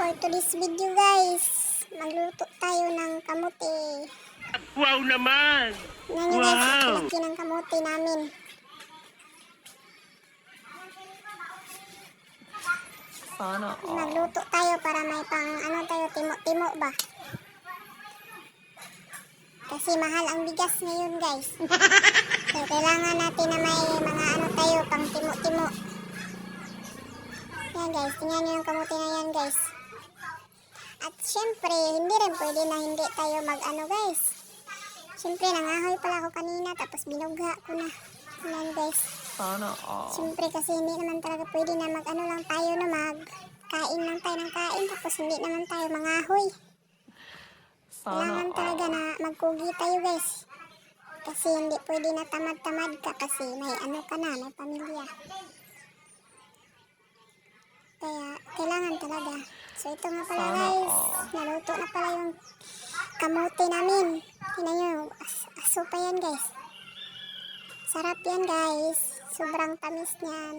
For today's video guys, magluto tayo ng kamote. Wow naman! Yan guys, ang laki ng kamote namin. Sana all. Magluto tayo para may pang tayo, timo-timo ba? Kasi mahal ang bigas ngayon guys. Kaya kailangan natin na may mga tayo pang timo-timo. Yan guys, tingnan nyo yung kamote na yan guys. At syempre, hindi rin pwede na hindi tayo guys. Syempre, nangahoy pala ako kanina tapos binugha ko na. Yan guys. Sana all. Syempre kasi hindi naman talaga pwede na lang tayo na magkain lang tayo ng kain tapos hindi naman tayo mangahoy. Sana Kailangan talaga all. na magkugi tayo guys. Kasi hindi pwede na tamad-tamad ka kasi may ka na, may pamilya. Kaya kailangan talaga. So ito nga pala Sana guys, all. naluto na pala yung kamote namin. Tingnan nyo, aso pa yan guys. Sarap yan guys. Sobrang tamis niyan.